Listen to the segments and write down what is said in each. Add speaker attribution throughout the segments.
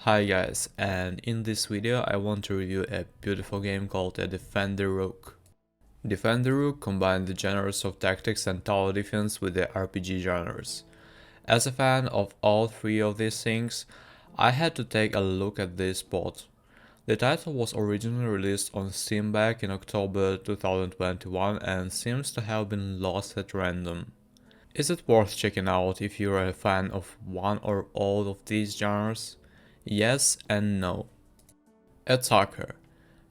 Speaker 1: Hi guys, and in this video I want to review a beautiful game called Defender Rook. Defender Rook combines the genres of tactics and tower defense with the RPG genres. As a fan of all three of these things, I had to take a look at this spot. The title was originally released on Steam back in October 2021 and seems to have been lost at random. Is it worth checking out if you're a fan of one or all of these genres? Yes and no. Attacker.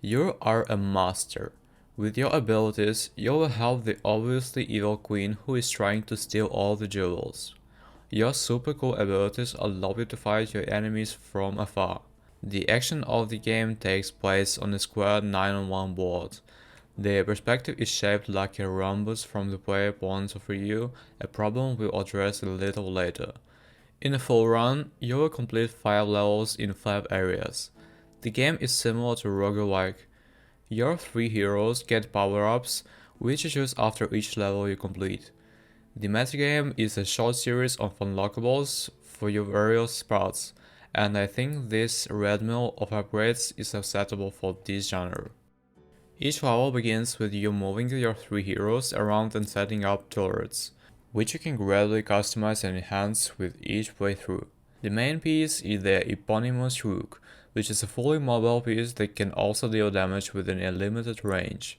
Speaker 1: You are a master. With your abilities, you will help the obviously evil queen who is trying to steal all the jewels. Your super cool abilities allow you to fight your enemies from afar. The action of the game takes place on a square 9-on-1 board. The perspective is shaped like a rhombus from the player point of view, a problem we'll address a little later. In a full run, you will complete 5 levels in 5 areas. The game is similar to roguelike. Your 3 heroes get power-ups, which you choose after each level you complete. The metagame is a short series of unlockables for your various parts, and I think this red mill of upgrades is acceptable for this genre. Each level begins with you moving your 3 heroes around and setting up turrets, which you can gradually customize and enhance with each playthrough. The main piece is the eponymous Rook, which is a fully mobile piece that can also deal damage within a limited range.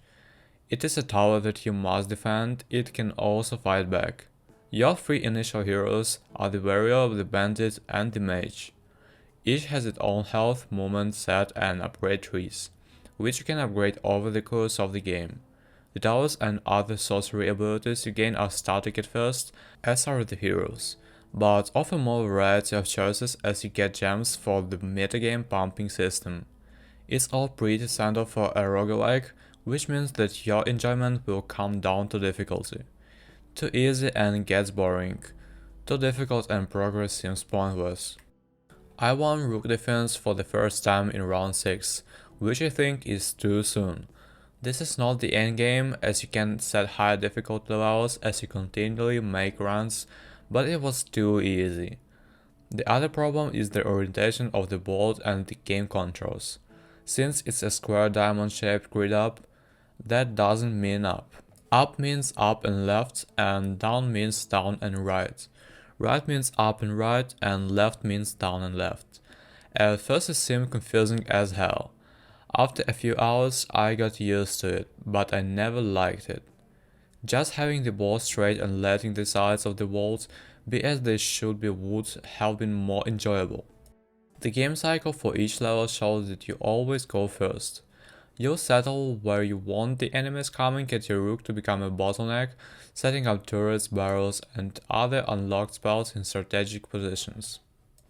Speaker 1: It is a tower that you must defend, it can also fight back. Your 3 initial heroes are the warrior, the bandit, and the mage. Each has its own health, movement, set, and upgrade trees, which you can upgrade over the course of the game. The towers and other sorcery abilities you gain are static at first, as are the heroes, but offer more variety of choices as you get gems for the metagame pumping system. It's all pretty standard for a roguelike, which means that your enjoyment will come down to difficulty. Too easy and gets boring. Too difficult and progress seems pointless. I won Rook defense for the first time in round 6, which I think is too soon. This is not the endgame, as you can set higher difficulty levels as you continually make runs, but it was too easy. The other problem is the orientation of the board and the game controls. Since it's a square diamond shaped grid up, that doesn't mean up. Up means up and left, and down means down and right. Right means up and right, and left means down and left. At first it seemed confusing as hell. After a few hours I got used to it, but I never liked it. Just having the board straight and letting the sides of the walls be as they should be would have been more enjoyable. The game cycle for each level shows that you always go first. You'll settle where you want the enemies coming at your Rook to become a bottleneck, setting up turrets, barrels, and other unlocked spells in strategic positions.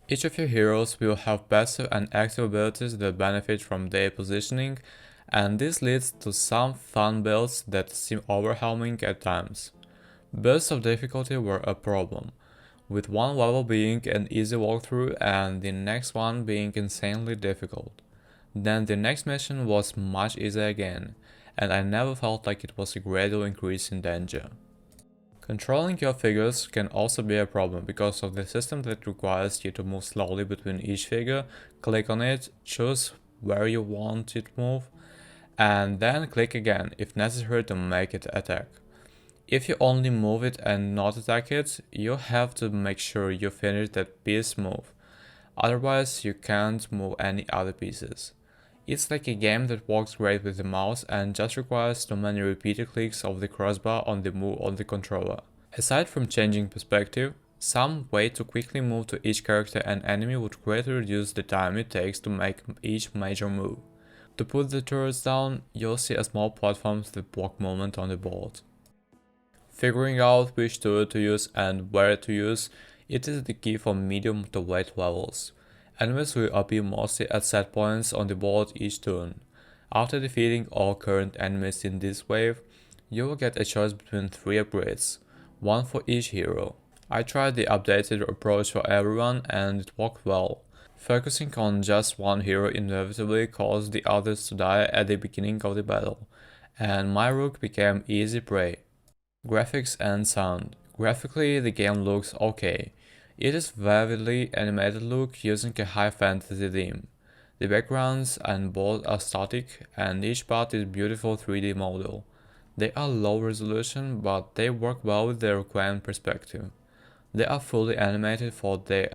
Speaker 1: Each of your heroes will have passive and active abilities that benefit from their positioning, and this leads to some fun builds that seem overwhelming at times. Bursts of difficulty were a problem, with one level being an easy walkthrough and the next one being insanely difficult. Then the next mission was much easier again, and I never felt like it was a gradual increase in danger. Controlling your figures can also be a problem because of the system that requires you to move slowly between each figure, click on it, choose where you want it to move, and then click again if necessary to make it attack. If you only move it and not attack it, you have to make sure you finish that piece move, otherwise you can't move any other pieces. It's like a game that works great with the mouse and just requires too many repeated clicks of the crossbar on the move on the controller. Aside from changing perspective, some way to quickly move to each character and enemy would greatly reduce the time it takes to make each major move. To put the turrets down, you'll see a small platforms that block movement on the board. Figuring out which turret to use and where to use, it is the key for medium to late levels. Enemies will appear mostly at set points on the board each turn. After defeating all current enemies in this wave, you will get a choice between 3 upgrades, one for each hero. I tried the updated approach for everyone and it worked well. Focusing on just one hero inevitably caused the others to die at the beginning of the battle, and my Rook became easy prey. Graphics and sound. Graphically, the game looks okay. It is vividly animated look using a high fantasy theme. The backgrounds and boards are static, and each part is beautiful 3D model. They are low resolution, but they work well with the required perspective. They are fully animated for their